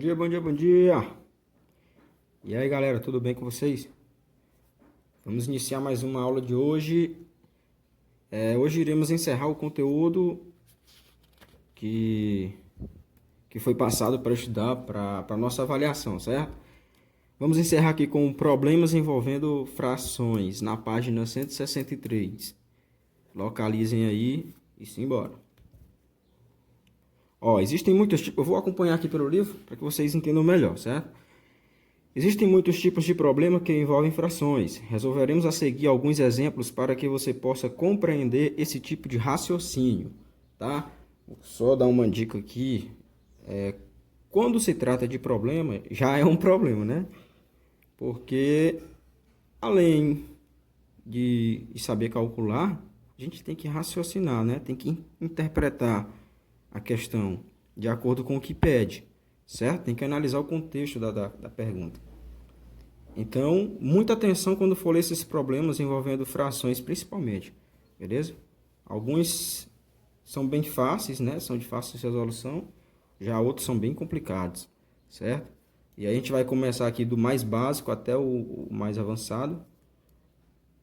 dia, bom dia, bom dia! E aí galera, tudo bem com vocês? Vamos iniciar mais uma aula de hoje. Hoje iremos encerrar o conteúdo que foi passado para estudar para a nossa avaliação, certo? Vamos encerrar aqui com problemas envolvendo frações na página 163. Localizem aí e simbora. Existem muitos tipos, eu vou acompanhar aqui pelo livro para que vocês entendam melhor, certo? Existem muitos tipos de problema que envolvem frações. Resolveremos a seguir alguns exemplos para que você possa compreender esse tipo de raciocínio, tá? Vou só dar uma dica aqui. Quando se trata de problema, já é um problema, né? Porque além de saber calcular, a gente tem que raciocinar, né? Tem que interpretar a questão de acordo com o que pede, certo? Tem que analisar o contexto da pergunta. Então, muita atenção quando for ler esses problemas envolvendo frações, principalmente, beleza? Alguns são bem fáceis, né? São de fácil resolução, já outros são bem complicados, certo? E aí a gente vai começar aqui do mais básico até o mais avançado.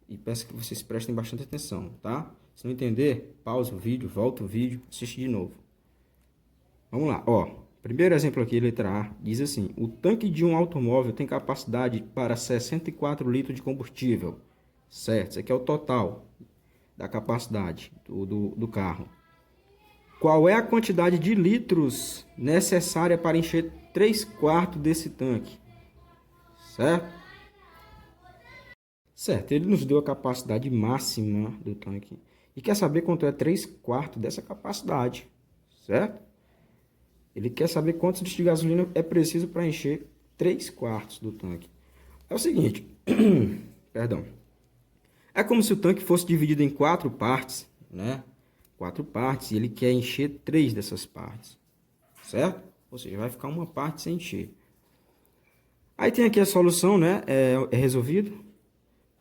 E peço que vocês prestem bastante atenção, tá? Se não entender, pausa o vídeo, volta o vídeo, assiste de novo. Vamos lá, primeiro exemplo aqui, letra A, diz assim: o tanque de um automóvel tem capacidade para 64 litros de combustível. Certo, isso aqui é o total da capacidade do carro. Qual é a quantidade de litros necessária para encher 3/4 desse tanque? Certo? Certo, ele nos deu a capacidade máxima do tanque. E quer saber quanto é 3/4 dessa capacidade, certo? Ele quer saber quantos litros de gasolina é preciso para encher 3/4 do tanque. É o seguinte, perdão. É como se o tanque fosse dividido em 4 partes, né? 4 partes, e ele quer encher 3 dessas partes, certo? Ou seja, vai ficar uma parte sem encher. Aí tem aqui a solução, né? É resolvido,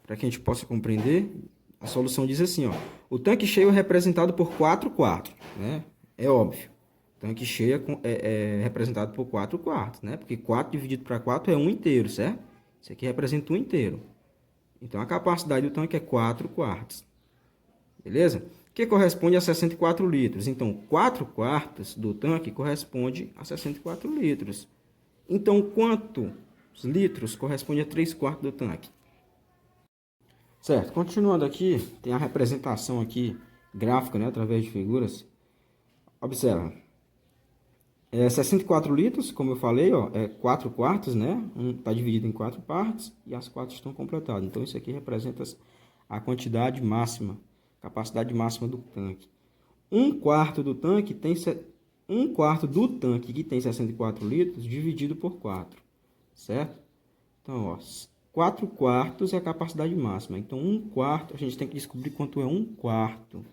para que a gente possa compreender. A solução diz assim, o tanque cheio é representado por 4/4, né? É óbvio. Tanque cheio é representado por 4/4, né? Porque 4 dividido para 4 é 1 inteiro, certo? Isso aqui representa 1 inteiro. Então, a capacidade do tanque é 4/4. Beleza? Que corresponde a 64 litros. Então, 4/4 do tanque corresponde a 64 litros. Então, quantos litros corresponde a 3/4 do tanque? Certo. Continuando aqui, tem a representação aqui, gráfica, né? Através de figuras. Observa. 64 litros, como eu falei, é 4/4, né? Está dividido em 4 partes e as 4 estão completadas. Então, isso aqui representa a quantidade máxima, capacidade máxima do tanque. 1/4 do tanque tem 1/4 do tanque que tem 64 litros dividido por 4, certo? Então, 4/4 é a capacidade máxima. Então, 1/4, a gente tem que descobrir quanto é 1/4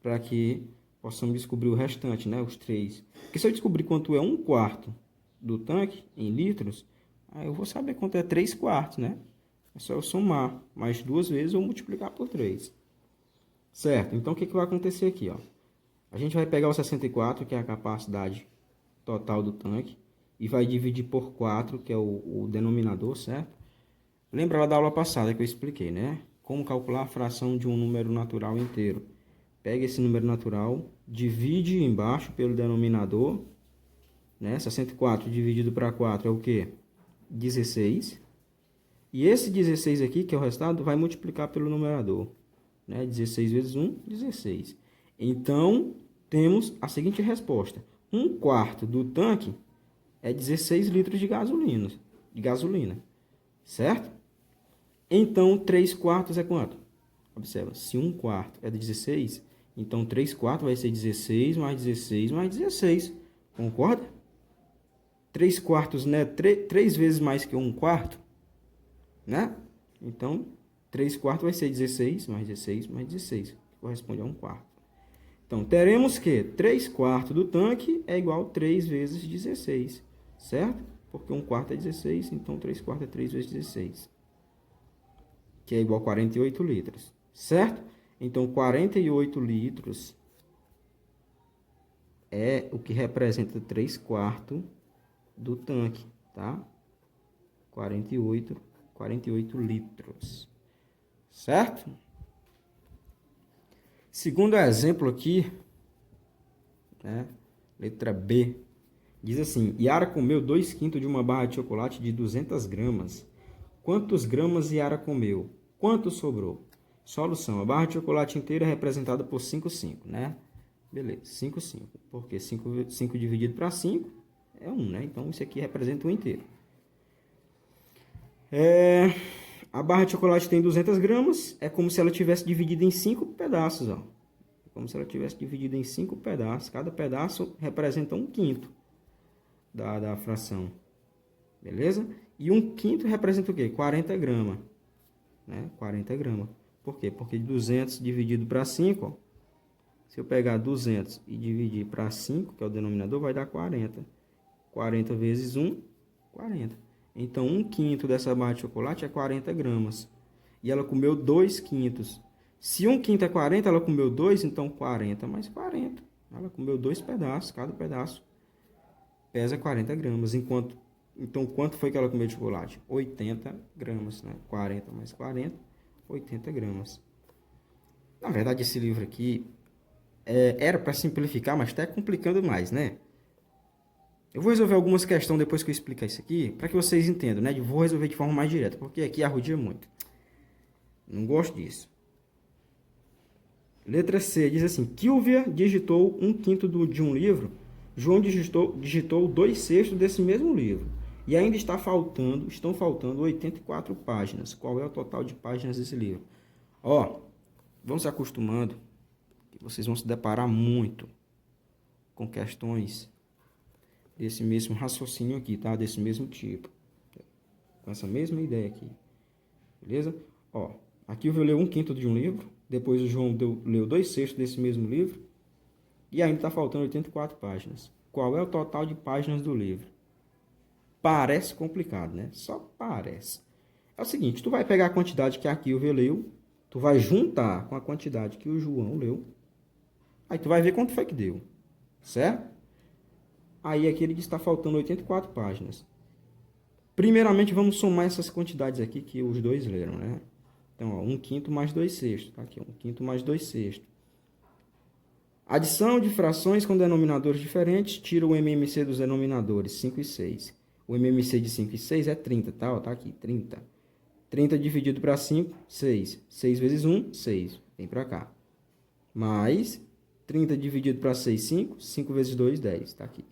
para que possamos descobrir o restante, né? Os 3. Porque se eu descobrir quanto é 1/4 do tanque em litros, aí eu vou saber quanto é 3/4, né? É só eu somar mais 2 vezes ou multiplicar por 3. Certo? Então, o que vai acontecer aqui, A gente vai pegar o 64, que é a capacidade total do tanque, e vai dividir por 4, que é o denominador, certo? Lembra lá da aula passada que eu expliquei, né? Como calcular a fração de um número natural inteiro. Pega esse número natural, divide embaixo pelo denominador, né? 64 dividido para 4 é o quê? 16. E esse 16 aqui, que é o resultado, vai multiplicar pelo numerador, né? 16 vezes 1, 16. Então, temos a seguinte resposta. 1/4 do tanque é 16 litros de gasolina, certo? Então, 3/4 é quanto? Observa, se 1/4 é de 16, então 3/4 vai ser 16 mais 16 mais 16. Concorda? 3/4, né? 3 vezes mais que 1/4, né? Então, 3/4 vai ser 16 mais 16 mais 16, que corresponde a 1/4. Então, teremos que 3/4 do tanque é igual a 3 vezes 16, certo? Porque 1/4 é 16, então 3/4 é 3 vezes 16, que é igual a 48 litros. Certo? Então, 48 litros é o que representa 3/4 do tanque, tá? 48 litros, certo? Segundo exemplo aqui, né? Letra B, diz assim: Yara comeu 2/5 de uma barra de chocolate de 200 gramas. Quantos gramas Yara comeu? Quanto sobrou? Solução: a barra de chocolate inteira é representada por 5/5, né? Beleza, 5/5. Porque 5 dividido para 5 é 1, né? Então, isso aqui representa o inteiro. A barra de chocolate tem 200 gramas. É como se ela tivesse dividida em 5 pedaços, ó. É como se ela tivesse dividida em 5 pedaços. Cada pedaço representa 1/5 da fração. Beleza? E 1/5 representa o quê? 40 gramas. Né? 40 gramas. Por quê? Porque 200 dividido para 5, ó. Se eu pegar 200 e dividir para 5, que é o denominador, vai dar 40. 40 vezes 1, 40. Então, 1/5 dessa barra de chocolate é 40 gramas. E ela comeu 2/5. Se 1/5 é 40, ela comeu 2, então 40 mais 40. Ela comeu 2 pedaços, cada pedaço pesa 40 gramas. Então, quanto foi que ela comeu de chocolate? 80 gramas, né? 40 mais 40, 80 gramas. Na verdade, esse livro aqui era para simplificar, mas está complicando mais, né? Eu vou resolver algumas questões depois que eu explicar isso aqui, para que vocês entendam, né? Eu vou resolver de forma mais direta, porque aqui arrodia muito. Não gosto disso. Letra C diz assim: Kilvia digitou 1/5 de um livro, João digitou 2/6 desse mesmo livro. E ainda estão faltando 84 páginas. Qual é o total de páginas desse livro? Ó, vão se acostumando, que vocês vão se deparar muito com questões desse mesmo raciocínio aqui, tá? Desse mesmo tipo. Com essa mesma ideia aqui. Beleza? Ó, aqui eu vou ler 1/5 de um livro. Depois o João leu 2/6 desse mesmo livro. E ainda está faltando 84 páginas. Qual é o total de páginas do livro? Parece complicado, né? Só parece. É o seguinte, tu vai pegar a quantidade que a Kilvia leu, tu vai juntar com a quantidade que o João leu, aí tu vai ver quanto foi que deu, certo? Aí aqui ele diz que está faltando 84 páginas. Primeiramente, vamos somar essas quantidades aqui que os dois leram, né? Então, ó, 1/5 mais 2/6. Tá aqui, 1/5 mais 2/6. Adição de frações com denominadores diferentes, tira o MMC dos denominadores, 5 e 6. O MMC de 5 e 6 é 30, tá? Ó, tá aqui, 30. 30 dividido para 5, 6. 6 vezes 1, 6. Vem para cá. Mais 30 dividido para 6, 5. 5 vezes 2, 10. Tá aqui.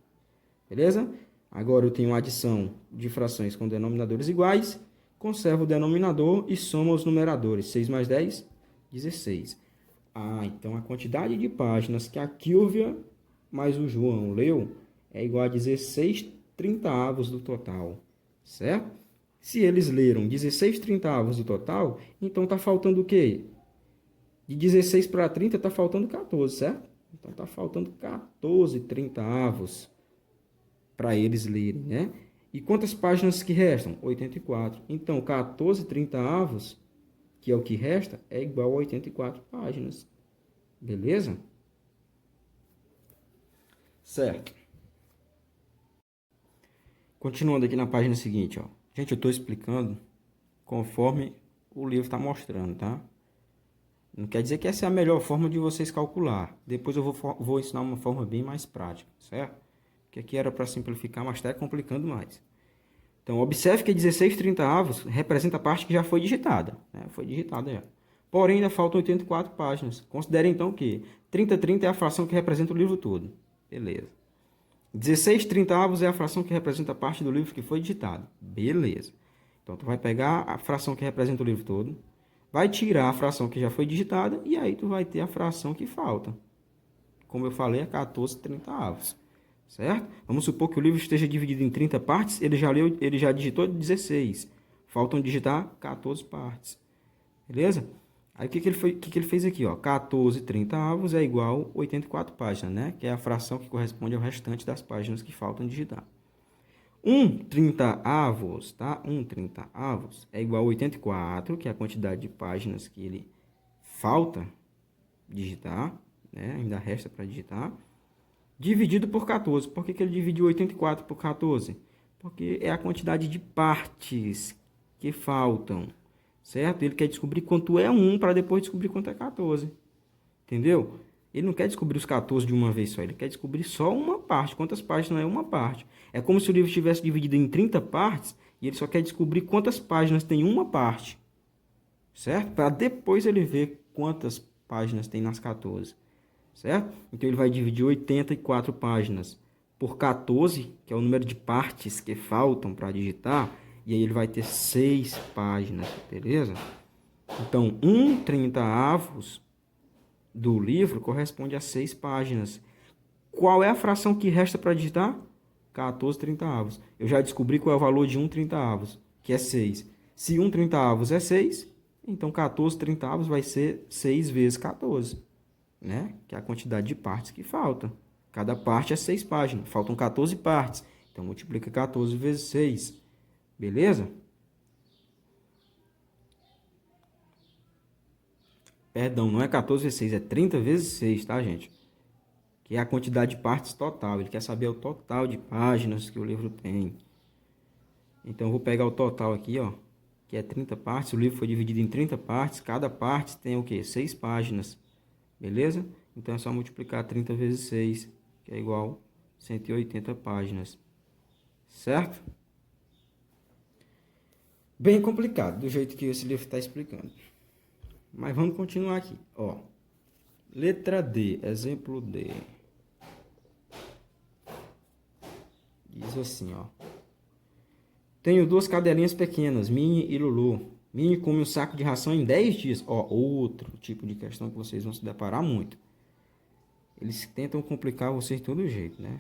Beleza? Agora eu tenho adição de frações com denominadores iguais. Conservo o denominador e soma os numeradores. 6 mais 10, 16. Então a quantidade de páginas que a Kilvia mais o João leu é igual a 16/30 do total. Certo? Se eles leram 16/30 do total, então está faltando o quê? De 16 para 30 está faltando 14, certo? Então está faltando 14/30 para eles lerem, né? E quantas páginas que restam? 84. Então, 14/30, que é o que resta, é igual a 84 páginas. Beleza? Certo. Continuando aqui na página seguinte, ó. Gente, eu estou explicando conforme o livro está mostrando, tá? Não quer dizer que essa é a melhor forma de vocês calcular. Depois eu vou ensinar uma forma bem mais prática, certo? Porque aqui era para simplificar, mas está complicando mais. Então, observe que 16/30 representa a parte que já foi digitada. Né? Foi digitada já. Porém, ainda faltam 84 páginas. Considere, então, que 30/30 é a fração que representa o livro todo. Beleza. 16/30 é a fração que representa a parte do livro que foi digitada. Beleza. Então, tu vai pegar a fração que representa o livro todo, vai tirar a fração que já foi digitada, e aí tu vai ter a fração que falta. Como eu falei, é 14/30. Certo? Vamos supor que o livro esteja dividido em 30 partes, ele já digitou 16. Faltam digitar 14 partes. Beleza? Aí o que ele fez aqui? 14/30 é igual a 84 páginas, né? Que é a fração que corresponde ao restante das páginas que faltam digitar. 1/30, tá? 1/30 é igual a 84, que é a quantidade de páginas que ele falta digitar, né? Ainda resta para digitar. Dividido por 14. Por que ele dividiu 84 por 14? Porque é a quantidade de partes que faltam, certo? Ele quer descobrir quanto é 1 para depois descobrir quanto é 14. Entendeu? Ele não quer descobrir os 14 de uma vez só, ele quer descobrir só uma parte. Quantas páginas é uma parte? É como se o livro estivesse dividido em 30 partes e ele só quer descobrir quantas páginas tem uma parte, certo? Para depois ele ver quantas páginas tem nas 14, certo? Então ele vai dividir 84 páginas por 14, que é o número de partes que faltam para digitar, e aí ele vai ter 6 páginas, beleza? Então, 1/30 do livro corresponde a 6 páginas. Qual é a fração que resta para digitar? 14/30. Eu já descobri qual é o valor de 1/30, que é 6. Se 1/30 é 6, então 14/30 vai ser 6 vezes 14, né? Que é a quantidade de partes que falta. Cada parte é 6 páginas. Faltam 14 partes. Então, multiplica 14 vezes 6. Beleza? Perdão, não é 14 vezes 6, é 30 vezes 6, tá, gente? Que é a quantidade de partes total. Ele quer saber o total de páginas que o livro tem. Então, eu vou pegar o total aqui, ó, que é 30 partes. O livro foi dividido em 30 partes. Cada parte tem o quê? 6 páginas. Beleza? Então, é só multiplicar 30 vezes 6, que é igual a 180 páginas. Certo? Bem complicado, do jeito que esse livro está explicando. Mas vamos continuar aqui. Ó, letra D, exemplo D. Diz assim, ó. Tenho 2 cadelinhas pequenas, Minnie e Lulu. Minnie come um saco de ração em 10 dias. Ó, outro tipo de questão que vocês vão se deparar muito. Eles tentam complicar vocês de todo jeito, né?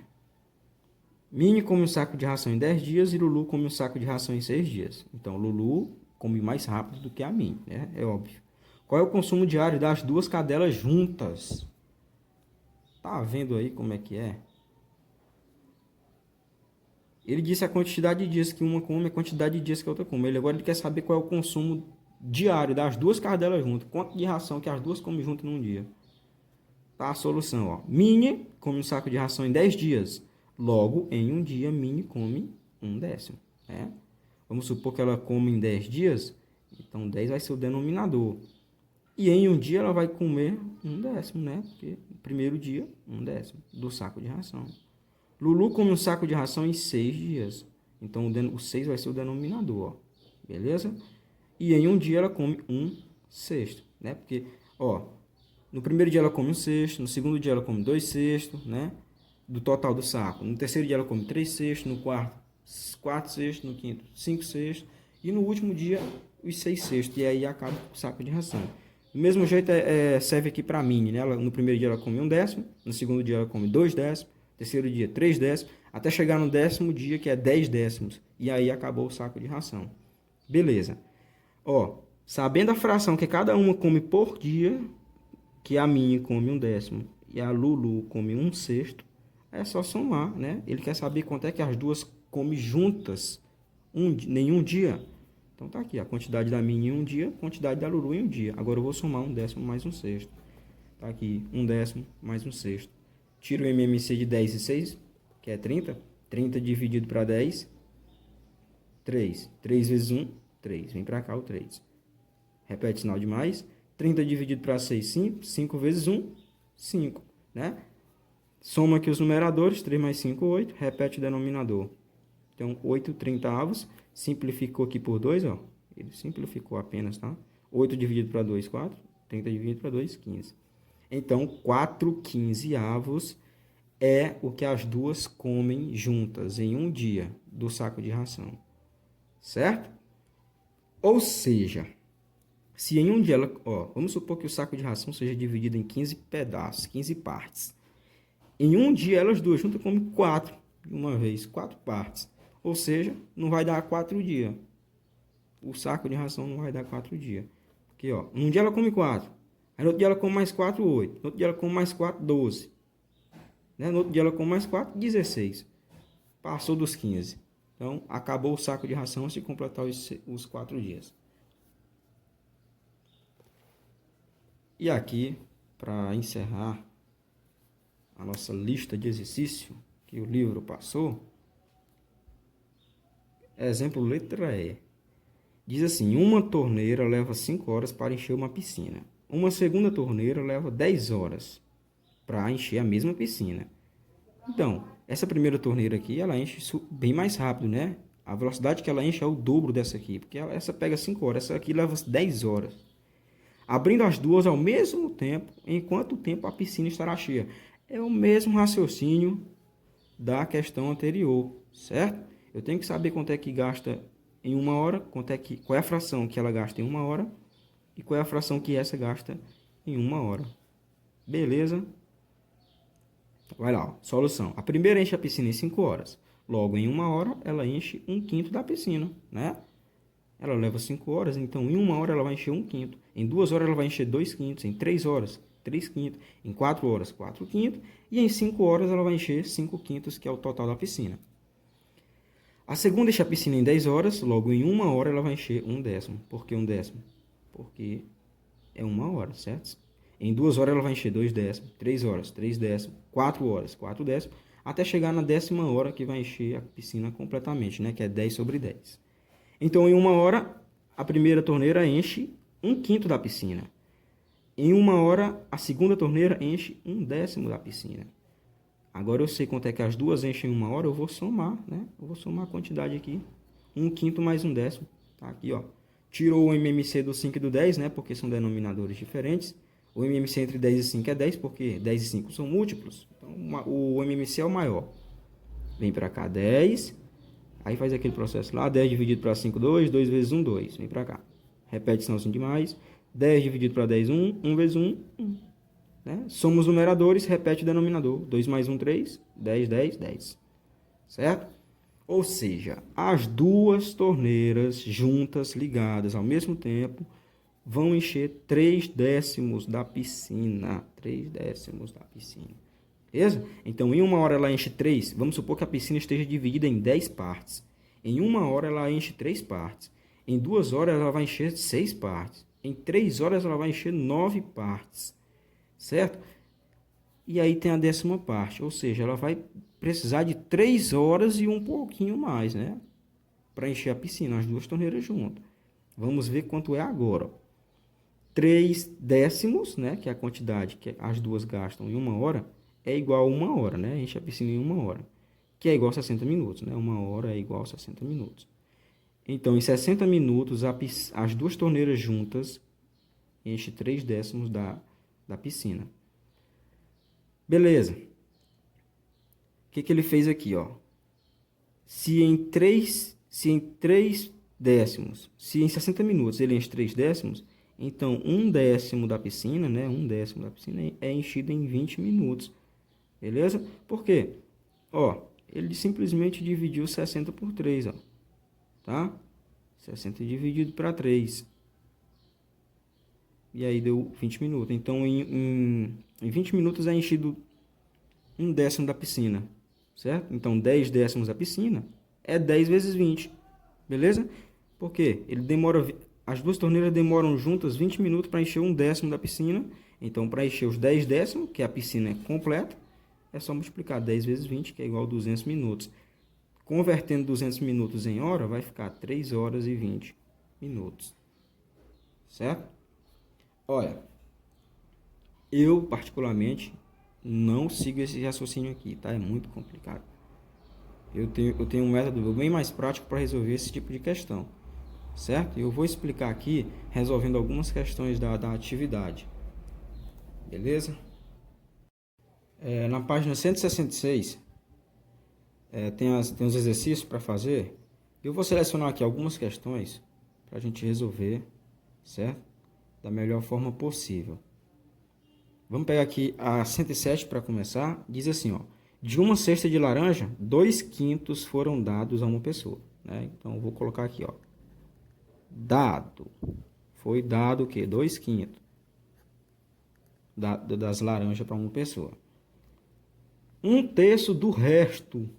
Minnie come um saco de ração em 10 dias e Lulu come um saco de ração em 6 dias. Então, Lulu come mais rápido do que a Minnie, né? É óbvio. Qual é o consumo diário das 2 cadelas juntas? Tá vendo aí como é que é? Ele disse a quantidade de dias que uma come, a quantidade de dias que a outra come. Ele quer saber qual é o consumo diário das 2 cadelas juntas. Quanto de ração que as duas comem juntas num dia. Tá a solução, ó. Minnie come um saco de ração em 10 dias. Logo, em um dia, Minnie come 1/10. Né? Vamos supor que ela come em 10 dias. Então, 10 vai ser o denominador. E em um dia ela vai comer 1/10, né? Porque no primeiro dia, 1/10 do saco de ração. Lulu come um saco de ração em 6 dias. Então, o 6 vai ser o denominador, ó. Beleza? E em um dia ela come 1/6, né? Porque, ó, no primeiro dia ela come 1/6, no segundo dia ela come 2/6, né? Do total do saco. No terceiro dia ela come 3/6, no quarto, 4/6, no quinto, 5/6. E no último dia, os 6/6. E aí acaba o saco de ração. Do mesmo jeito serve aqui para a Minnie, né? No primeiro dia ela come 1/10, no segundo dia ela come 2/10, terceiro dia 3/10, até chegar no 10º dia, que é 10/10. E aí acabou o saco de ração. Beleza. Ó, sabendo a fração que cada uma come por dia, que a Minnie come 1/10 e a Lulu come 1/6, é só somar, né? Ele quer saber quanto é que as duas comem juntas nenhum dia. Então tá aqui a quantidade da Minnie em um dia, quantidade da Lulu em um dia. Agora eu vou somar 1/10 mais 1/6. Tá aqui 1/10 mais 1/6. Tiro o MMC de 10 e 6, que é 30. 30 dividido para 10, 3. 3 vezes 1, 3. Vem para cá o 3. Repete sinal de mais. 30 dividido para 6, 5. 5 vezes 1, 5. Né? Soma aqui os numeradores. 3 mais 5, 8. Repete o denominador. Então, 8/30. Simplificou aqui por 2, ó. Ele simplificou apenas, tá? 8 dividido para 2, 4. 30 dividido para 2, 15. Então, 4/15 é o que as duas comem juntas em um dia do saco de ração. Certo? Ou seja, se em um dia ela... Ó, vamos supor que o saco de ração seja dividido em 15 pedaços, 15 partes. Em um dia, elas duas juntas comem 4 de uma vez, 4 partes. Ou seja, não vai dar 4 dias. O saco de ração não vai dar 4 dias. Porque, ó, num dia ela come 4. Aí no outro dia ela come mais 4, 8. No outro dia ela come mais 4, 12. Né? No outro dia ela come mais 4, 16. Passou dos 15. Então, acabou o saco de ração se completar os 4 dias. E aqui, para encerrar a nossa lista de exercício que o livro passou, Exemplo, letra E. Diz assim, uma torneira leva 5 horas para encher uma piscina. Uma segunda torneira leva 10 horas para encher a mesma piscina. Então, essa primeira torneira aqui, ela enche bem mais rápido, né? A velocidade que ela enche é o dobro dessa aqui, porque essa pega 5 horas, essa aqui leva 10 horas. Abrindo as duas ao mesmo tempo, em quanto tempo a piscina estará cheia? É o mesmo raciocínio da questão anterior, certo? Eu tenho que saber quanto é que gasta em 1 hora, qual é a fração que ela gasta em 1 hora e qual é a fração que essa gasta em 1 hora. Beleza? Vai lá, ó. Solução. A primeira enche a piscina em 5 horas. Logo, em 1 hora, ela enche 1/5 da piscina, né? Ela leva 5 horas, então em 1 hora ela vai encher 1/5. Em 2 horas ela vai encher 2/5. Em 3 horas, 3/5. Em 4 horas, 4/5. E em 5 horas ela vai encher 5/5, que é o total da piscina. A segunda enche a piscina em 10 horas, logo em 1 hora ela vai encher 1/10. Por que 1/10? Porque é 1 hora, certo? Em 2 horas ela vai encher 2/10, 3 horas, 3/10, 4 horas, 4/10, até chegar na 10ª hora que vai encher a piscina completamente, né? Que é 10 sobre 10. Então, em 1 hora, a primeira torneira enche 1/5 da piscina. Em 1 hora, a segunda torneira enche 1/10 da piscina. Agora eu sei quanto é que as duas enchem em 1 hora, eu vou somar, né? Eu vou somar a quantidade aqui. 1/5 mais 1/10. Tá aqui, ó. Tirou o MMC do 5 e do 10, né? Porque são denominadores diferentes. O MMC entre 10 e 5 é 10, porque 10 e 5 são múltiplos. Então, o MMC é o maior. Vem para cá, 10. Aí faz aquele processo lá. 10 dividido para 5, 2. 2 vezes 1, 2. Vem para cá. Repete sinalzinho de mais. 10 dividido para 10, 1. 1 vezes 1, 1. Né? Soma os numeradores, repete o denominador. 2 mais 1, 3. 10, 10, 10. Certo? Ou seja, as duas torneiras juntas, ligadas ao mesmo tempo, vão encher 3/10 da piscina. 3/10 da piscina. Beleza? Então, em 1 hora ela enche 3. Vamos supor que a piscina esteja dividida em 10 partes. Em 1 hora ela enche 3 partes. Em 2 horas ela vai encher 6 partes. Em 3 horas ela vai encher 9 partes. Certo? E aí tem a 10ª parte. Ou seja, ela vai precisar de 3 horas e um pouquinho mais, né? Para encher a piscina, as duas torneiras juntas. Vamos ver quanto é agora. 3/10, né? Que é a quantidade que as duas gastam em 1 hora, é igual a 1 hora, né? Enche a piscina em 1 hora. Que é igual a 60 minutos, né? 1 hora é igual a 60 minutos. Então, em 60 minutos, as duas torneiras juntas enchem 3/10 da piscina. Beleza. O que ele fez aqui, ó? Se em 60 minutos ele enche 3/10, então 1/10 da piscina, né? 1/10 da piscina é enchido em 20 minutos. Beleza? Por quê? Ó, ele simplesmente dividiu 60 por 3, ó. Tá? 60 dividido para 3. E aí deu 20 minutos. Então, em 20 minutos é enchido 1/10 da piscina. Certo? Então, 10/10 da piscina é 10 vezes 20. Beleza? Por quê? As duas torneiras demoram juntas 20 minutos para encher 1/10 da piscina. Então, para encher os 10/10, que a piscina é completa, é só multiplicar 10 vezes 20, que é igual a 200 minutos. Convertendo 200 minutos em hora, vai ficar 3 horas e 20 minutos. Certo? Olha, eu particularmente não sigo esse raciocínio aqui, tá? É muito complicado. Eu tenho um método bem mais prático para resolver esse tipo de questão. Certo? Eu vou explicar aqui, resolvendo algumas questões da atividade. Beleza? Na página 166, tem os exercícios para fazer. Eu vou selecionar aqui algumas questões para a gente resolver, certo? Da melhor forma possível. Vamos pegar aqui a 107 para começar. Diz assim, ó. De uma cesta de laranja, 2/5 foram dados a uma pessoa. Né? Então, eu vou colocar aqui, ó. Dado. Foi dado o quê? 2/5 das laranjas para uma pessoa. 1/3 do resto.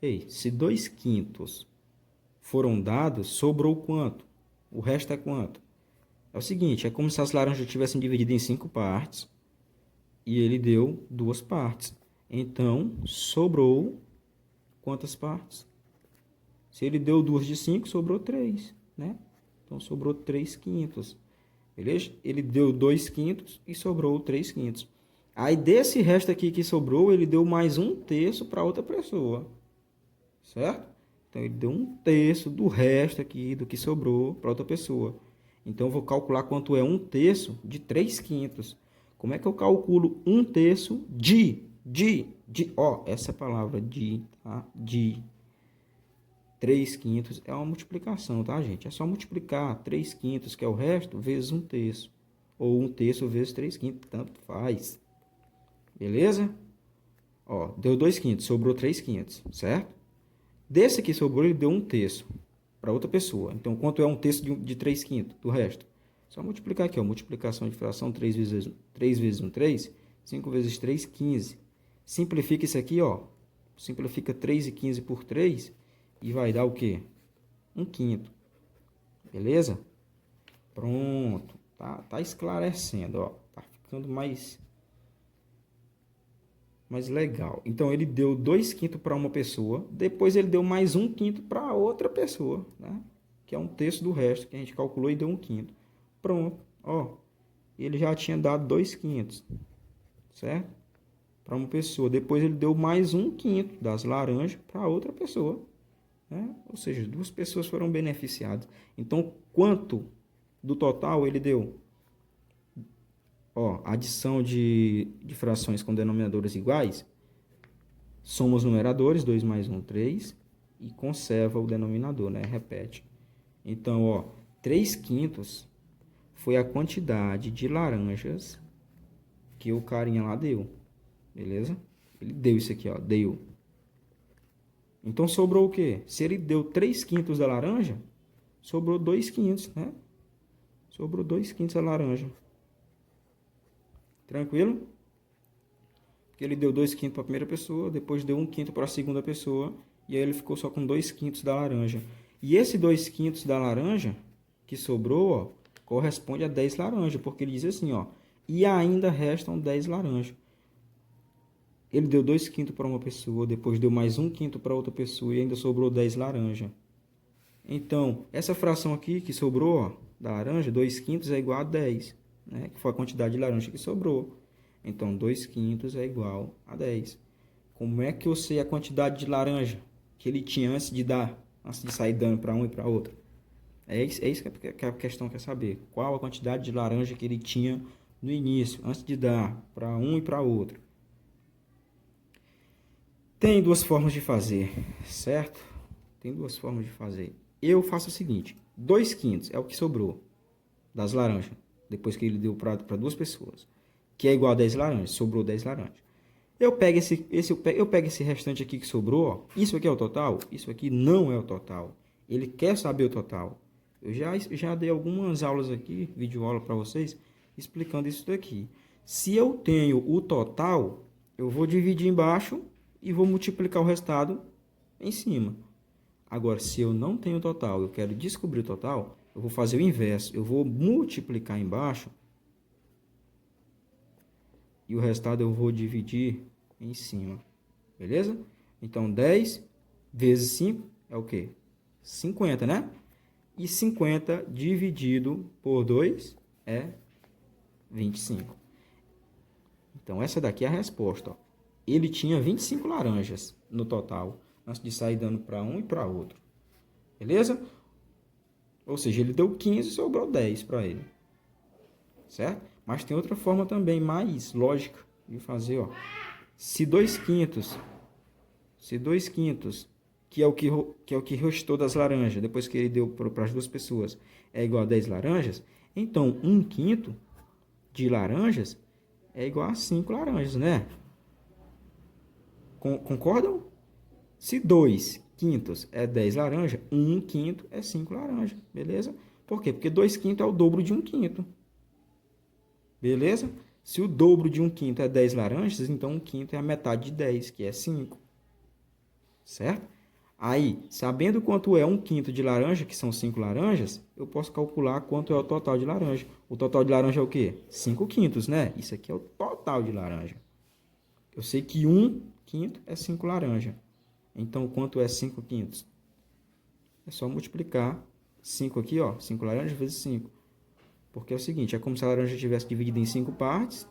Ei, se 2/5 foram dados, sobrou quanto? O resto é quanto? É o seguinte, é como se as laranjas tivessem dividido em 5 partes e ele deu 2 partes. Então, sobrou quantas partes? Se ele deu 2 de 5, sobrou 3, né? Então, sobrou 3 quintos. Beleza? Ele deu 2 quintos e sobrou 3 quintos. Aí, desse resto aqui que sobrou, ele deu mais 1/3 para outra pessoa. Certo? Então, ele deu 1/3 do resto aqui, do que sobrou para outra pessoa. Então, eu vou calcular quanto é 1/3 de 3 quintos. Como é que eu calculo 1/3 ó, essa palavra tá? De 3 quintos é uma multiplicação, tá, gente? É só multiplicar 3 quintos, que é o resto, vezes 1/3. Ou 1/3 vezes 3 quintos, tanto faz. Beleza? Ó, deu 2 quintos, sobrou 3 quintos, certo? Desse aqui sobrou, ele deu 1/3 para outra pessoa. Então, quanto é 1/3 de 3 quintos do resto? Só multiplicar aqui, ó. Multiplicação de fração, 3 vezes 1, 3. 5 vezes 3, 15. Simplifica isso aqui, ó. Simplifica 3 e 15 por 3 e vai dar o quê? 1/5. Beleza? Pronto. Tá esclarecendo, ó. Tá ficando mais legal. Então, ele deu 2 quintos para uma pessoa. Depois, ele deu mais 1 quinto para outra pessoa, né? Que é 1/3 do resto que a gente calculou e deu 1 quinto. Pronto, ó. Ele já tinha dado 2 quintos, certo? Para uma pessoa. Depois ele deu mais 1 quinto das laranjas para outra pessoa, né? Ou seja, 2 pessoas foram beneficiadas. Então, quanto do total ele deu? Ó, adição de frações com denominadores iguais. Soma os numeradores, 2 mais 1, 3. E conserva o denominador, né? Repete. Então, ó, 3 quintos foi a quantidade de laranjas que o carinha lá deu. Beleza? Ele deu isso aqui, ó. Deu. Então, sobrou o quê? Se ele deu 3 quintos da laranja, sobrou 2 quintos, né? Sobrou 2 quintos da laranja. Tranquilo? Porque ele deu 2 quintos para a primeira pessoa, depois deu 1 quinto para a segunda pessoa, e aí ele ficou só com 2 quintos da laranja. E esse 2 quintos da laranja que sobrou, ó, corresponde a 10 laranjas, porque ele diz assim, ó, e ainda restam 10 laranjas. Ele deu 2 quintos para uma pessoa, depois deu mais 1 quinto para outra pessoa e ainda sobrou 10 laranjas. Então, essa fração aqui que sobrou, ó, da laranja, 2 quintos é igual a 10, né? Que foi a quantidade de laranja que sobrou. Então, 2 quintos é igual a 10. Como é que eu sei a quantidade de laranja que ele tinha antes de sair dando para um e para outro? É isso que a questão quer saber. Qual a quantidade de laranja que ele tinha no início, antes de dar para um e para outro? Tem 2 formas de fazer, certo? Tem 2 formas de fazer. Eu faço o seguinte: 2 quintos é o que sobrou das laranjas, depois que ele deu para 2 pessoas, que é igual a 10 laranjas, sobrou 10 laranjas. Eu pego esse restante aqui que sobrou, ó. Isso aqui é o total? Isso aqui não é o total. Ele quer saber o total. Eu já dei algumas aulas aqui, vídeo aula para vocês, explicando isso daqui. Se eu tenho o total, eu vou dividir embaixo e vou multiplicar o resultado em cima. Agora, se eu não tenho o total, eu quero descobrir o total, eu vou fazer o inverso. Eu vou multiplicar embaixo e o resultado eu vou dividir em cima. Beleza? Então, 10 vezes 5 é o quê? 50, né? E 50 dividido por 2 é 25. Então, essa daqui é a resposta, ó. Ele tinha 25 laranjas no total, antes de sair dando para um e para outro. Beleza? Ou seja, ele deu 15 e sobrou 10 para ele. Certo? Mas tem outra forma também mais lógica de fazer, ó. Se 2 quintos, que é o que restou das laranjas, depois que ele deu para as 2 pessoas, é igual a 10 laranjas, então 1 quinto de laranjas é igual a 5 laranjas, né? Concordam? Se 2 quintos é 10 laranjas, 1 quinto é 5 laranjas, beleza? Por quê? Porque 2 quintos é o dobro de 1 quinto. Beleza? Se o dobro de 1 quinto é 10 laranjas, então 1 quinto é a metade de 10, que é 5. Certo? Aí, sabendo quanto é 1 quinto de laranja, que são 5 laranjas, eu posso calcular quanto é o total de laranja. O total de laranja é o quê? 5 quintos, né? Isso aqui é o total de laranja. Eu sei que 1 quinto é 5 laranjas. Então, quanto é 5 quintos? É só multiplicar 5 aqui, ó. 5 laranjas vezes 5. Porque é o seguinte, é como se a laranja tivesse dividida em 5 partes,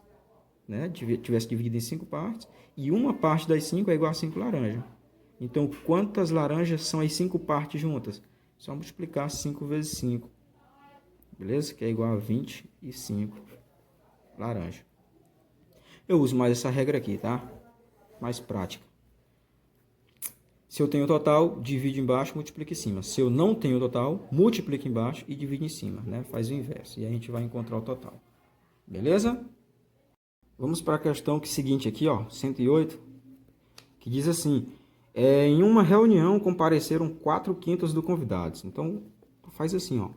né? Tivesse dividido em 5 partes, e uma parte das 5 é igual a 5 laranjas. Então, quantas laranjas são as 5 partes juntas? Só multiplicar 5 vezes 5, beleza? Que é igual a 25 laranjas. Eu uso mais essa regra aqui, tá? Mais prática. Se eu tenho total, divido embaixo, multiplica em cima. Se eu não tenho total, multiplica embaixo e divide em cima, né? Faz o inverso. E a gente vai encontrar o total. Beleza? Vamos para a questão seguinte aqui, ó, 108, que diz assim: em uma reunião compareceram 4/5 dos convidados. Então, faz assim, ó,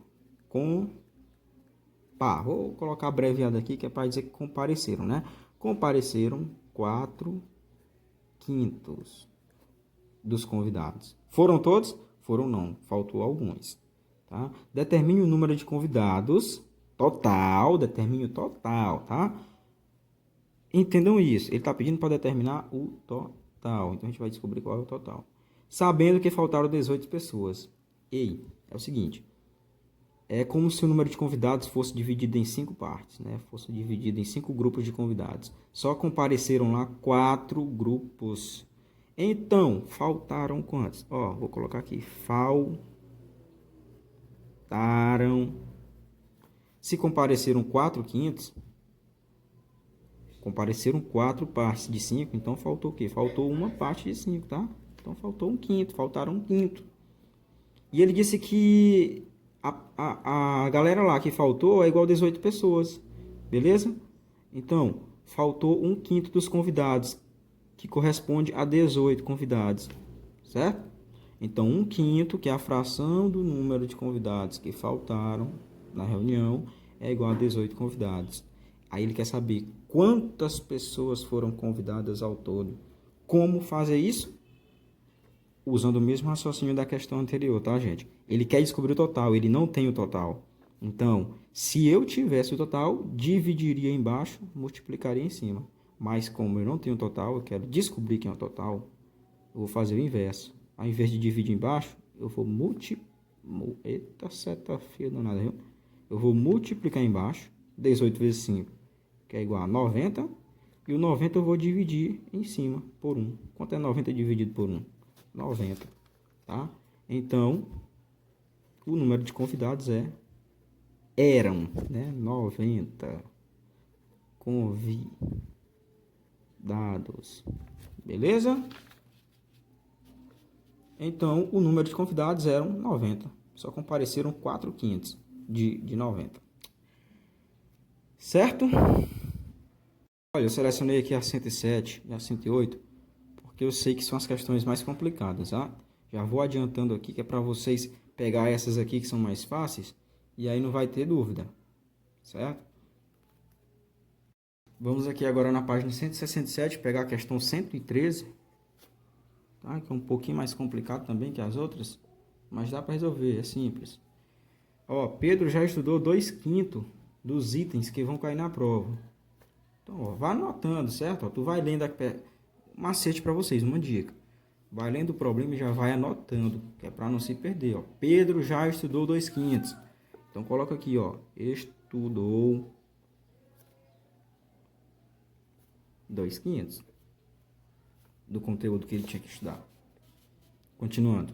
vou colocar abreviado aqui, que é para dizer que compareceram, né? Compareceram 4/5 dos convidados. Foram todos? Foram não, faltou alguns. Tá? Determine o número de convidados total, determine o total, tá? Entendam isso, ele está pedindo para determinar o total, então a gente vai descobrir qual é o total. Sabendo que faltaram 18 pessoas. É o seguinte, é como se o número de convidados fosse dividido em 5 partes, né? Fosse dividido em 5 grupos de convidados. Só compareceram lá 4 grupos. Então, faltaram quantos? Ó, vou colocar aqui. Faltaram. Se compareceram 4/5, compareceram 4 partes de 5, então faltou o quê? Faltou uma parte de 5, tá? Então faltou 1/5, faltaram 1/5. E ele disse que a galera lá que faltou é igual a 18 pessoas, beleza? Então, faltou 1/5 dos convidados, que corresponde a 18 convidados, certo? Então, 1/5, que é a fração do número de convidados que faltaram na reunião, é igual a 18 convidados. Aí ele quer saber quantas pessoas foram convidadas ao todo. Como fazer isso? Usando o mesmo raciocínio da questão anterior, tá, gente? Ele quer descobrir o total, ele não tem o total. Então, se eu tivesse o total, dividiria embaixo, multiplicaria em cima. Mas como eu não tenho total, eu quero descobrir quem é o total, eu vou fazer o inverso. Ao invés de dividir embaixo, eu vou Eita, seta feia danada, viu? Eu vou multiplicar embaixo, 18 vezes 5, que é igual a 90. E o 90 eu vou dividir em cima por 1. Quanto é 90 dividido por 1? 90, tá? Então, o número de convidados eram, né? 90 convidados. Beleza? Então, o número de convidados eram 90. Só compareceram 4/5 de 90. Certo? Olha, eu selecionei aqui a 107 e a 108, porque eu sei que são as questões mais complicadas, tá? Já vou adiantando aqui que é para vocês pegar essas aqui que são mais fáceis, e aí não vai ter dúvida, certo? Vamos aqui agora na página 167, pegar a questão 113, tá? Que é um pouquinho mais complicado também que as outras, mas dá para resolver, é simples. Ó, Pedro já estudou 2/5 dos itens que vão cair na prova. Então, ó, vai anotando, certo? Ó, tu vai lendo aqui, um macete para vocês, uma dica. Vai lendo o problema e já vai anotando, que é para não se perder, ó. Pedro já estudou 2/5. Então, coloca aqui, ó, estudou 2/5 do conteúdo que ele tinha que estudar. Continuando.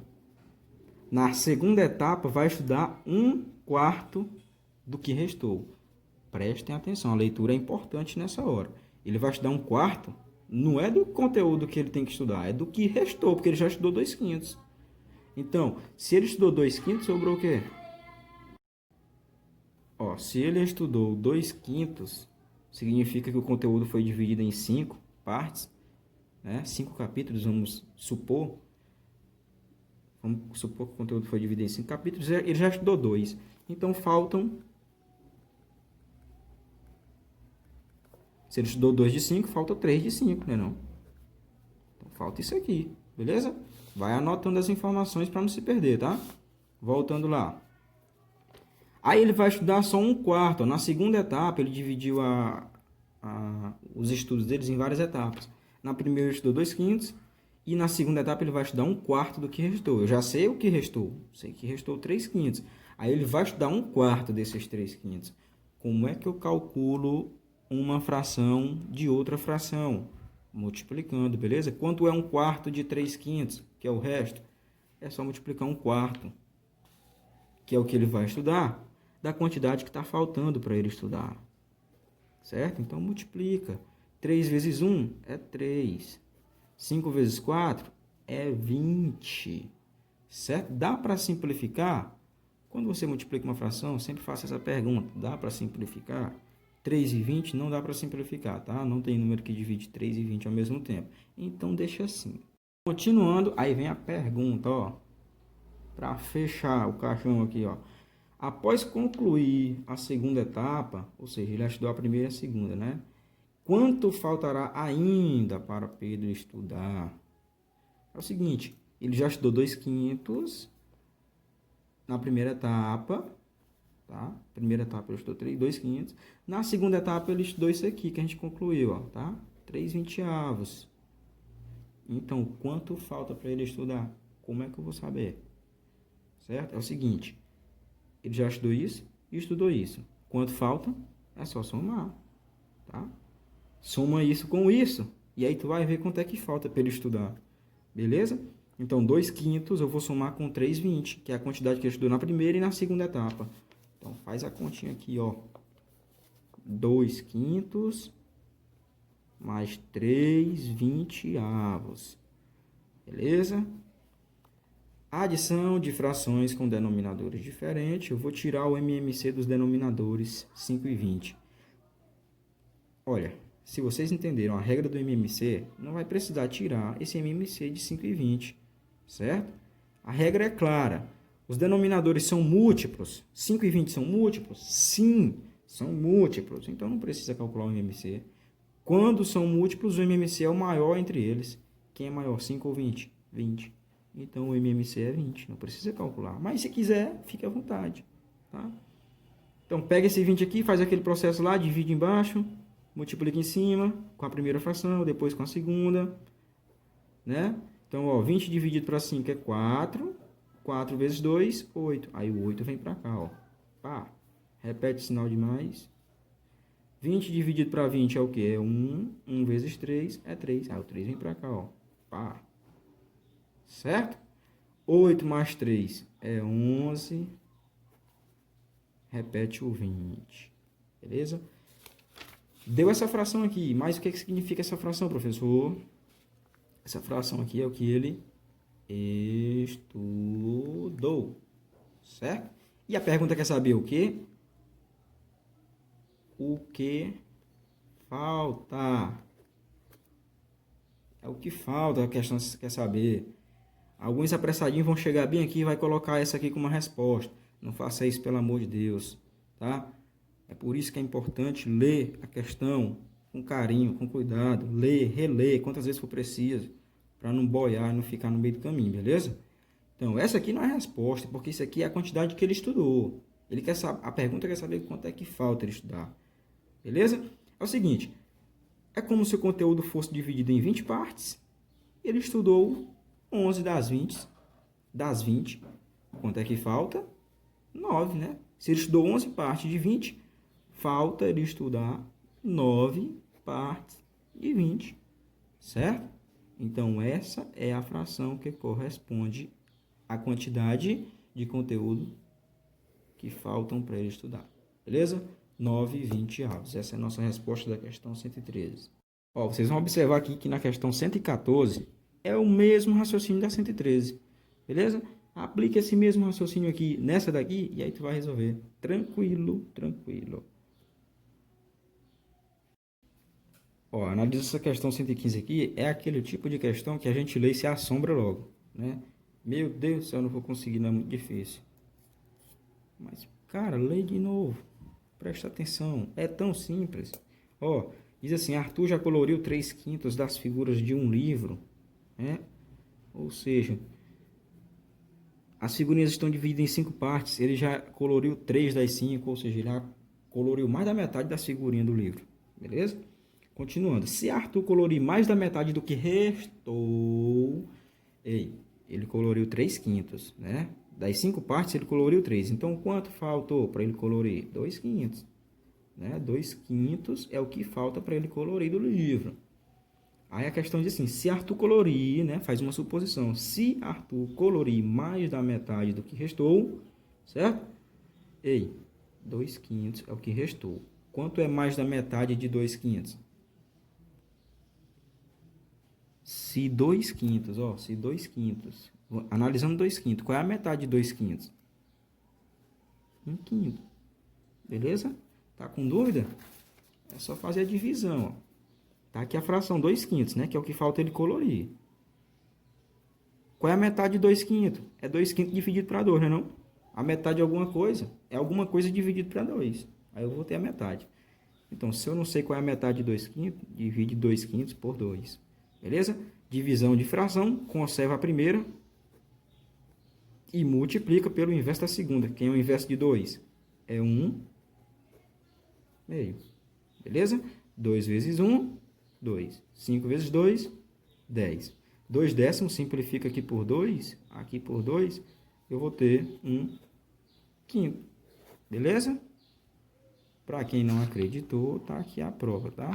Na segunda etapa, vai estudar 1/4 do que restou. Prestem atenção, a leitura é importante nessa hora. Ele vai estudar 1/4, não é do conteúdo que ele tem que estudar, é do que restou, porque ele já estudou 2/5. Então, se ele estudou 2/5, sobrou o quê? Ó, se ele estudou 2/5, significa que o conteúdo foi dividido em 5 partes, né? 5 capítulos, vamos supor. Vamos supor que o conteúdo foi dividido em 5 capítulos, ele já estudou 2. Então, faltam... Se ele estudou 2 de 5, falta 3 de 5, né não? Então, falta isso aqui, beleza? Vai anotando as informações para não se perder, tá? Voltando lá. Aí ele vai estudar só 1/4. Na segunda etapa, ele dividiu os estudos deles em várias etapas. Na primeira, ele estudou 2/5. E na segunda etapa ele vai estudar 1/4 do que restou. Eu já sei o que restou. Sei que restou 3/5. Aí ele vai estudar 1/4 desses 3/5. Como é que eu calculo uma fração de outra fração? Multiplicando, beleza? Quanto é 1/4 de 3/5, que é o resto? É só multiplicar 1/4, que é o que ele vai estudar, da quantidade que está faltando para ele estudar. Certo? Então multiplica. 3 vezes 1 é 3. 5 vezes 4 é 20. Certo? Dá para simplificar? Quando você multiplica uma fração, eu sempre faço essa pergunta. Dá para simplificar? 3 e 20 não dá para simplificar, tá? Não tem número que divide 3 e 20 ao mesmo tempo. Então, deixa assim. Continuando, aí vem a pergunta, ó. Para fechar o caixão aqui, ó. Após concluir a segunda etapa, ou seja, ele já estudou a primeira e a segunda, né? Quanto faltará ainda para Pedro estudar? É o seguinte, ele já estudou 2/5 na primeira etapa, tá? Primeira etapa ele estudou 2/5. Na segunda etapa ele estudou isso aqui que a gente concluiu, ó, tá? 3/20. Então, quanto falta para ele estudar? Como é que eu vou saber? Certo? É o seguinte, ele já estudou isso e estudou isso. Quanto falta? É só somar, tá? Soma isso com isso e aí tu vai ver quanto é que falta para ele estudar. Beleza? Então, 2/5 eu vou somar com 3/20, que é a quantidade que ele estudou na primeira e na segunda etapa. Então, faz a continha aqui, ó. 2/5 mais 3/20. Beleza? Adição de frações com denominadores diferentes. Eu vou tirar o MMC dos denominadores 5 e 20. Olha, se vocês entenderam a regra do MMC, não vai precisar tirar esse MMC de 5 e 20, certo? A regra é clara. Os denominadores são múltiplos. 5 e 20 são múltiplos? Sim, são múltiplos. Então não precisa calcular o MMC. Quando são múltiplos, o MMC é o maior entre eles. Quem é maior, 5 ou 20? 20. Então o MMC é 20. Não precisa calcular. Mas se quiser, fique à vontade. Tá? Então pega esse 20 aqui, faz aquele processo lá, divide embaixo, multiplica em cima com a primeira fração, depois com a segunda. Né? Então, ó, 20 dividido para 5 é 4. 4 vezes 2, 8. Aí o 8 vem para cá, ó. Pá. Repete o sinal de mais. 20 dividido para 20 é o quê? É 1. 1 vezes 3 é 3. Aí o 3 vem para cá, ó. Pá. Certo? 8 mais 3 é 11. Repete o 20. Beleza? Deu essa fração aqui. Mas o que significa essa fração, professor? Essa fração aqui é o que ele estudou. Certo? E a pergunta quer saber o quê? O que falta? É o que falta, a questão quer saber. Alguns apressadinhos vão chegar bem aqui e vai colocar essa aqui como uma resposta. Não faça isso, pelo amor de Deus, tá? É por isso que é importante ler a questão com carinho, com cuidado, ler, reler, quantas vezes for preciso, para não boiar, não ficar no meio do caminho, beleza? Então, essa aqui não é a resposta, porque isso aqui é a quantidade que ele estudou. Ele quer saber, a pergunta quer saber quanto é que falta ele estudar. Beleza? É o seguinte, é como se o conteúdo fosse dividido em 20 partes. Ele estudou 11 das 20. Das 20, quanto é que falta? 9, né? Se ele estudou 11 partes de 20, falta ele estudar 9 partes de 20. Certo? Então, essa é a fração que corresponde à quantidade de conteúdo que faltam para ele estudar. Beleza? 9/20. Essa é a nossa resposta da questão 113. Ó, vocês vão observar aqui que na questão 114 é o mesmo raciocínio da 113. Beleza? Aplique esse mesmo raciocínio aqui nessa daqui e aí tu vai resolver. Tranquilo, tranquilo. Ó, analisa essa questão 115 aqui. É aquele tipo de questão que a gente lê e se assombra logo, né? Meu Deus do céu, eu não vou conseguir, não é muito difícil. Mas, cara, lê de novo. Presta atenção, é tão simples. Ó, diz assim, Arthur já coloriu 3/5 das figuras de um livro, né? Ou seja, as figurinhas estão divididas em 5 partes. Ele já coloriu 3 das 5, ou seja, ele já coloriu mais da metade das figurinhas do livro, beleza? Continuando. Se Arthur colorir mais da metade do que restou... ele coloriu 3/5, né? Das 5 partes, ele coloriu 3. Então, quanto faltou para ele colorir? 2/5. Né? 2/5 é o que falta para ele colorir do livro. Aí a questão diz assim, se Arthur colorir, né? Faz uma suposição. Se Arthur colorir mais da metade do que restou, certo? 2/5 é o que restou. Quanto é mais da metade de 2/5? Se 2/5, ó, se 2/5, analisando 2/5, qual é a metade de 2/5? 1/5, beleza? Tá com dúvida? É só fazer a divisão, ó. Tá aqui a fração 2/5, né, que é o que falta ele colorir. Qual é a metade de 2/5? É 2/5 dividido para 2, não é não? A metade de alguma coisa é alguma coisa dividido para 2. Aí eu vou ter a metade. Então, se eu não sei qual é a metade de 2/5, divide 2/5 por 2. Beleza? Divisão de fração, conserva a primeira e multiplica pelo inverso da segunda. Quem é o inverso de 2? É 1 meio. Beleza? 2 vezes 1, 2. 5 vezes 2, 10. 2 décimos, simplifica aqui por 2, aqui por 2, eu vou ter 1/5. Beleza? Para quem não acreditou, tá aqui a prova, tá?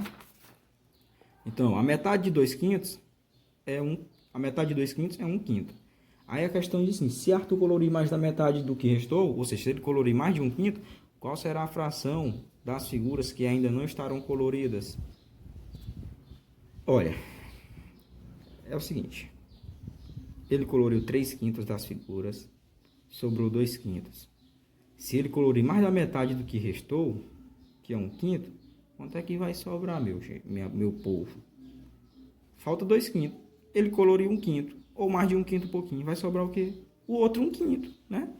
Então, a metade de 2/5 é 1/5. Aí a questão diz assim, se Arthur colorir mais da metade do que restou, ou seja, se ele colorir mais de 1/5, qual será a fração das figuras que ainda não estarão coloridas? Olha, é o seguinte, ele coloriu 3/5 das figuras, sobrou 2/5. Se ele colorir mais da metade do que restou, que é 1/5, quanto é que vai sobrar, meu povo? Falta 2/5. Ele coloriu 1/5, ou mais de 1/5 pouquinho. Vai sobrar o quê? O outro 1/5, né?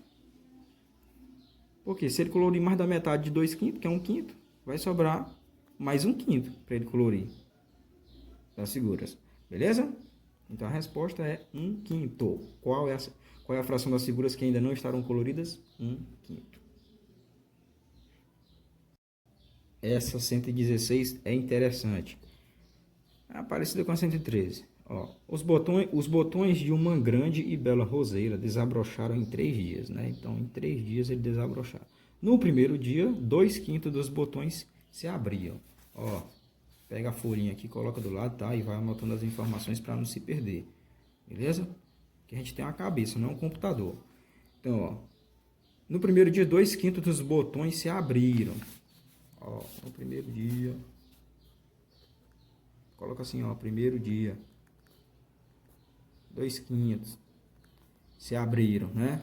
Porque se ele colorir mais da metade de 2/5, que é 1/5, vai sobrar mais 1/5 para ele colorir das figuras. Beleza? Então a resposta é 1/5. Qual é a fração das figuras que ainda não estarão coloridas? 1/5. Essa 116 é interessante. É parecida com a 113. Ó, os botões de uma grande e bela roseira desabrocharam em 3 dias, né? Então, em 3 dias eles desabrocharam. No primeiro dia, 2/5 dos botões se abriam. Ó, pega a folhinha aqui, coloca do lado, tá? E vai anotando as informações para não se perder. Beleza? Que a gente tem uma cabeça, não um computador. Então, ó, no primeiro dia, 2/5 dos botões se abriram. Ó, no primeiro dia, coloca assim, ó, primeiro dia, 2/5 se abriram, né?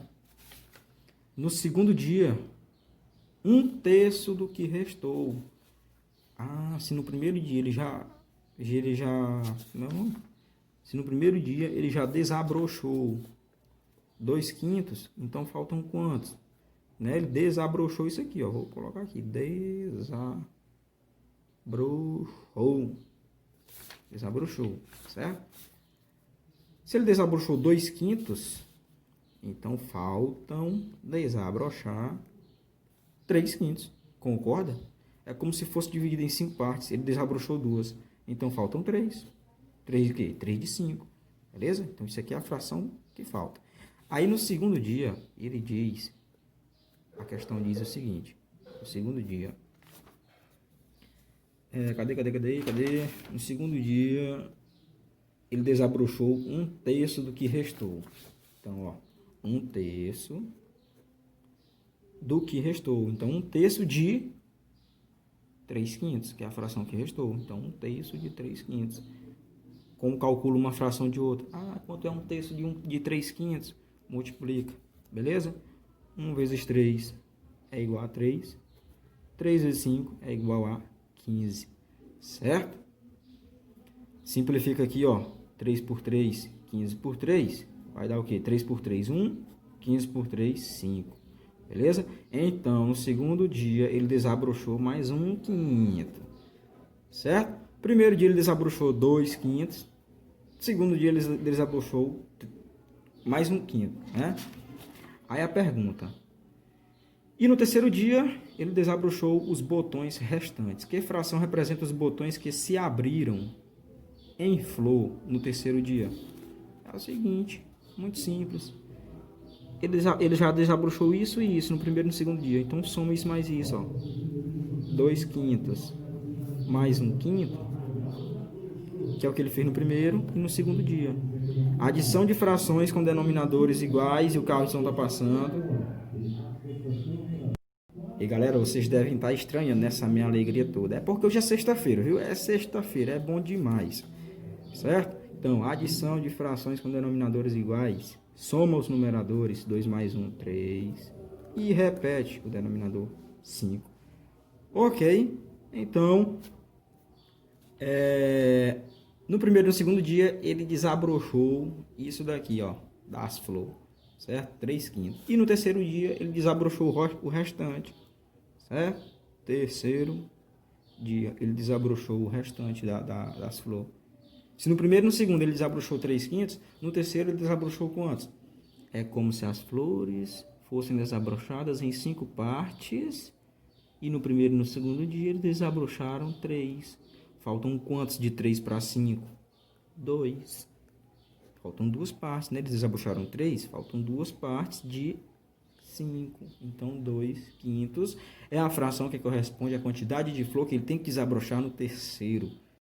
No segundo dia, 1/3 do que restou. Ah, se no primeiro dia se no primeiro dia ele já desabrochou 2/5, então faltam quantos? Né? Ele desabrochou isso aqui, ó. Vou colocar aqui, desabrochou, certo? Se ele desabrochou 2/5, então faltam desabrochar 3/5, concorda? É como se fosse dividido em 5 partes, ele desabrochou 2, então faltam 3. 3 de quê? 3 de 5, beleza? Então isso aqui é a fração que falta. Aí no segundo dia, ele diz, a questão diz o seguinte, no segundo dia, cadê? No segundo dia, ele desabrochou 1/3 do que restou. Então, ó, 1/3 do que restou. Então, 1/3 de 3/5, que é a fração que restou. Então, 1/3 de 3/5. Como calculo uma fração de outra? Ah, quanto é 1/3 de 3/5? Multiplica, beleza? 1 vezes 3 é igual a 3. 3 vezes 5 é igual a 15, certo? Simplifica aqui, ó. 3 por 3, 15 por 3. Vai dar o quê? 3 por 3, 1. 15 por 3, 5. Beleza? Então, no segundo dia, ele desabrochou mais 1/5. Certo? Primeiro dia, ele desabrochou 2/5. Segundo dia, ele desabrochou mais 1/5, né? Aí a pergunta. E no terceiro dia, ele desabrochou os botões restantes. Que fração representa os botões que se abriram em flor no terceiro dia? É o seguinte, muito simples. Ele já desabrochou isso e isso no primeiro e no segundo dia. Então soma isso mais isso, ó. 2 quintos mais 1 quinto, que é o que ele fez no primeiro e no segundo dia. Adição de frações com denominadores iguais e o carro de som está passando. E galera, vocês devem estar estranhando nessa minha alegria toda. É porque hoje é sexta-feira, viu? É sexta-feira, é bom demais. Certo? Então, adição de frações com denominadores iguais. Soma os numeradores, 2 mais 1, 3. E repete o denominador, 5. Ok? Então, no primeiro e no segundo dia, ele desabrochou isso daqui, ó, das flores. Certo? 3 quintos. E no terceiro dia, ele desabrochou o restante. Certo? Terceiro dia, ele desabrochou o restante das flores. Se no primeiro e no segundo ele desabrochou 3 quintos, no terceiro ele desabrochou quantos? É como se as flores fossem desabrochadas em 5 partes. E no primeiro e no segundo dia eles desabrocharam 3. Faltam quantos de 3 para 5? 2. Faltam 2 partes, né? Eles desabrocharam 3, faltam 2 partes de 5. Então, 2 quintos é a fração que corresponde à quantidade de flor que ele tem que desabrochar no terceiro.